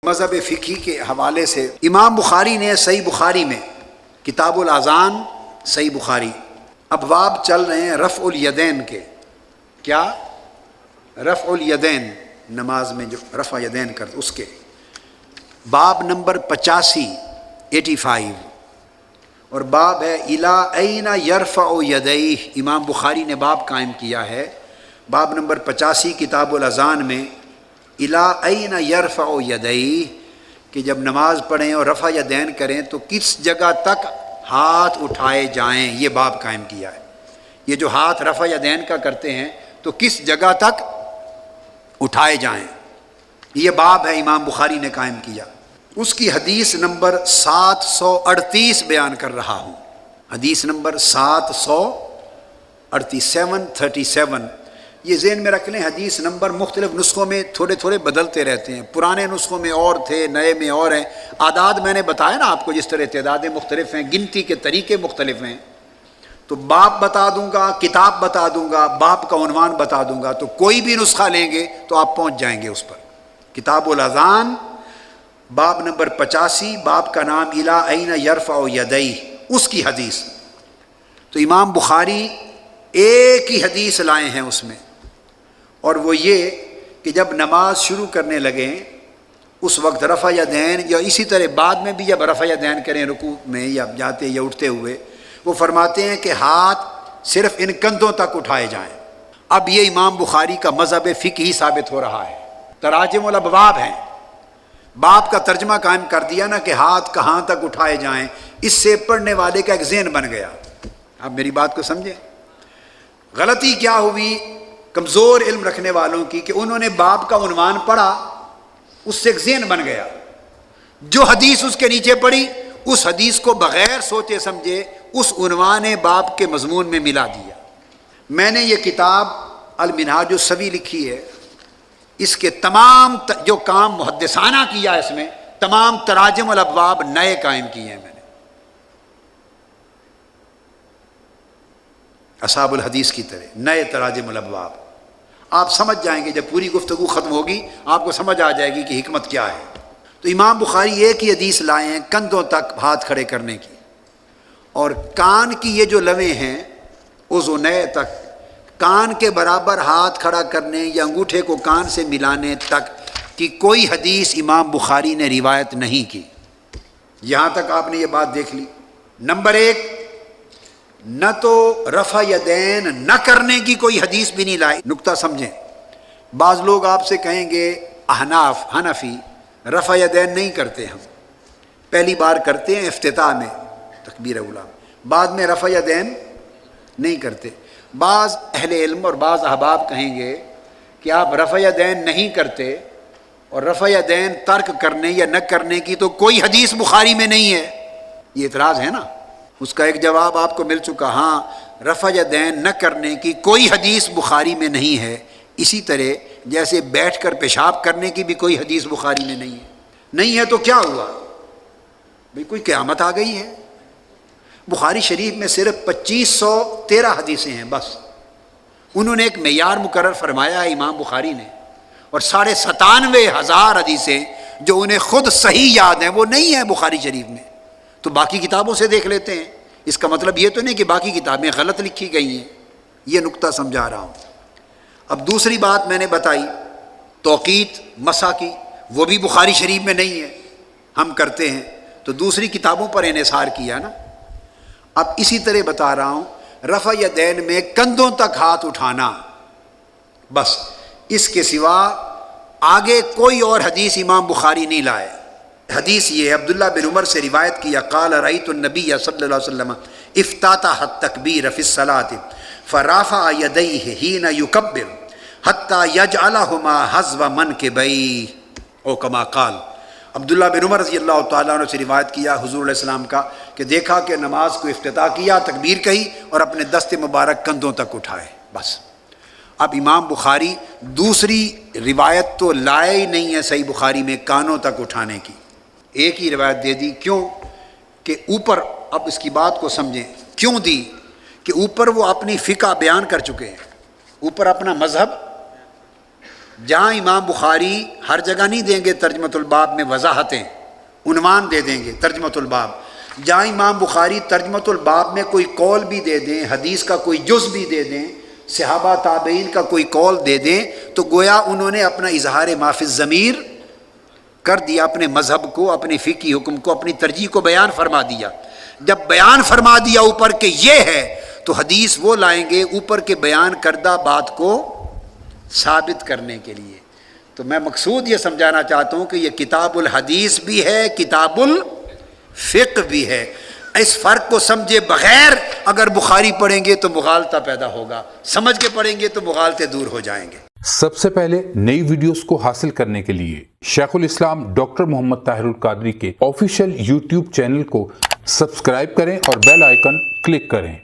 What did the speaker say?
مذہب فقہی کے حوالے سے امام بخاری نے صحیح بخاری میں کتاب الاذان صحیح بخاری ابواب چل رہے ہیں رفع الیدین کے. کیا؟ رفع الیدین، نماز میں جو رفع یدین کرتے اس کے باب نمبر 85 اور باب ہے الی این یرفع یدیہ. امام بخاری نے باب قائم کیا ہے باب نمبر 85 کتاب الاذان میں الی این یرفع یدیہ کہ جب نماز پڑھیں اور رفع یدین کریں تو کس جگہ تک ہاتھ اٹھائے جائیں. یہ باب قائم کیا ہے. یہ جو ہاتھ رفع یدین کا کرتے ہیں تو کس جگہ تک اٹھائے جائیں، یہ باب ہے امام بخاری نے قائم کیا. اس کی حدیث نمبر 738 بیان کر رہا ہوں. حدیث نمبر 737 یہ ذہن میں رکھ لیں. حدیث نمبر مختلف نسخوں میں تھوڑے تھوڑے بدلتے رہتے ہیں. پرانے نسخوں میں اور تھے، نئے میں اور ہیں. اعداد میں نے بتایا نا آپ کو، جس طرح تعدادیں مختلف ہیں، گنتی کے طریقے مختلف ہیں. تو باب بتا دوں گا، کتاب بتا دوں گا، باب کا عنوان بتا دوں گا، تو کوئی بھی نسخہ لیں گے تو آپ پہنچ جائیں گے اس پر. کتاب الاذان باب نمبر 85، باب کا نام الی این یرفع یدیہ، اس کی حدیث. تو امام بخاری ایک ہی حدیث لائے ہیں اس میں، اور وہ یہ کہ جب نماز شروع کرنے لگیں اس وقت رفع یدین، یا اسی طرح بعد میں بھی جب رفع یدین کریں رکوع میں یا جاتے یا اٹھتے ہوئے، وہ فرماتے ہیں کہ ہاتھ صرف ان کندھوں تک اٹھائے جائیں. اب یہ امام بخاری کا مذہب فقہی ثابت ہو رہا ہے. تراجم الابواب ہیں، باب کا ترجمہ قائم کر دیا نا کہ ہاتھ کہاں تک اٹھائے جائیں. اس سے پڑھنے والے کا ایک ذہن بن گیا. آپ میری بات کو سمجھیں. غلطی کیا ہوئی کمزور علم رکھنے والوں کی کہ انہوں نے باب کا عنوان پڑھا، اس سے ایک ذہن بن گیا. جو حدیث اس کے نیچے پڑھی اس حدیث کو بغیر سوچے سمجھے اس عنوان باب کے مضمون میں ملا دیا. میں نے یہ کتاب المنہاج السوی لکھی ہے. اس کے تمام جو کام محدثانہ کیا اس میں، تمام تراجم الابواب نئے قائم کیے ہیں میں نے، اصحاب الحدیث کی طرح نئے تراجم الابواب. آپ سمجھ جائیں گے جب پوری گفتگو ختم ہوگی، آپ کو سمجھ آ جائے گی کہ حکمت کیا ہے. تو امام بخاری ایک ہی حدیث لائے ہیں کندھوں تک ہاتھ کھڑے کرنے کی، اور کان کی یہ جو لویں ہیں اذنین تک، کان کے برابر ہاتھ کھڑا کرنے یا انگوٹھے کو کان سے ملانے تک کی کوئی حدیث امام بخاری نے روایت نہیں کی. یہاں تک آپ نے یہ بات دیکھ لی. نمبر 1، نہ تو رفع یدین نہ کرنے کی کوئی حدیث بھی نہیں لائی. نقطہ سمجھیں. بعض لوگ آپ سے کہیں گے احناف حنفی رفع یدین نہیں کرتے، ہم پہلی بار کرتے ہیں افتتاح میں تکبیر اولیٰ، بعد میں رفع یدین نہیں کرتے. بعض اہل علم اور بعض احباب کہیں گے کہ آپ رفع یدین نہیں کرتے، اور رفع یدین ترک کرنے یا نہ کرنے کی تو کوئی حدیث بخاری میں نہیں ہے. یہ اعتراض ہے نا. اس کا ایک جواب آپ کو مل چکا. ہاں، رفع یدین نہ کرنے کی کوئی حدیث بخاری میں نہیں ہے. اسی طرح جیسے بیٹھ کر پیشاب کرنے کی بھی کوئی حدیث بخاری میں نہیں ہے. نہیں ہے تو کیا ہوا بھئی؟ کوئی قیامت آ گئی ہے؟ بخاری شریف میں صرف 2513 حدیثیں ہیں بس. انہوں نے ایک معیار مقرر فرمایا ہے امام بخاری نے، اور 97,500 حدیثیں جو انہیں خود صحیح یاد ہیں وہ نہیں ہیں بخاری شریف میں. تو باقی کتابوں سے دیکھ لیتے ہیں. اس کا مطلب یہ تو نہیں کہ باقی کتابیں غلط لکھی گئی ہیں. یہ نقطہ سمجھا رہا ہوں. اب دوسری بات میں نے بتائی توقیت مسح کی، وہ بھی بخاری شریف میں نہیں ہے، ہم کرتے ہیں تو دوسری کتابوں پر انحصار کیا نا. اب اسی طرح بتا رہا ہوں رفع یدین میں کندھوں تک ہاتھ اٹھانا بس. اس کے سوا آگے کوئی اور حدیث امام بخاری نہیں لائے. حدیث یہ عبداللہ بن عمر سے روایت کیا قال رأیت النبی صلی اللہ علیہ وسلم افتتح التکبیر فی الصلاۃ فرافع یدیہ حین یکبر حتی یجعلہما حذو منکبیہ او کما قال. عبداللہ بن عمر رضی اللہ تعالیٰ عنہ سے روایت کیا حضور علیہ السلام کا کہ دیکھا کہ نماز کو افتتاح کیا، تکبیر کہی اور اپنے دست مبارک کندھوں تک اٹھائے بس. اب امام بخاری دوسری روایت تو لائے ہی نہیں ہے صحیح بخاری میں کانوں تک اٹھانے کی. ایک ہی روایت دے دی. کیوں کہ اوپر، اب اس کی بات کو سمجھیں کیوں دی، کہ اوپر وہ اپنی فقہ بیان کر چکے ہیں، اوپر اپنا مذہب جہاں امام بخاری ہر جگہ نہیں دیں گے ترجمۃ الباب میں وضاحتیں، عنوان دے دیں گے ترجمۃ الباب، جہاں امام بخاری ترجمۃ الباب میں کوئی قول بھی دے دیں، حدیث کا کوئی جز بھی دے دیں، صحابہ تابعین کا کوئی قول دے دیں، تو گویا انہوں نے اپنا اظہار ما فی الضمیر کر دیا، اپنے مذہب کو، اپنی فقہی حکم کو، اپنی ترجیح کو بیان فرما دیا۔ جب بیان فرما دیا اوپر کہ یہ ہے، تو حدیث وہ لائیں گے اوپر کے بیان کردہ بات کو ثابت کرنے کے لیے۔ تو میں مقصود یہ سمجھانا چاہتا ہوں کہ یہ کتاب الحدیث بھی ہے، کتاب الفقہ بھی ہے۔ اس فرق کو سمجھے بغیر اگر بخاری پڑھیں گے تو مغالطہ پیدا ہوگا، سمجھ کے پڑھیں گے تو مغالطے دور ہو جائیں گے۔ سب سے پہلے نئی ویڈیوز کو حاصل کرنے کے لیے شیخ الاسلام ڈاکٹر محمد طاہر القادری کے آفیشیل یوٹیوب چینل کو سبسکرائب کریں اور بیل آئیکن کلک کریں۔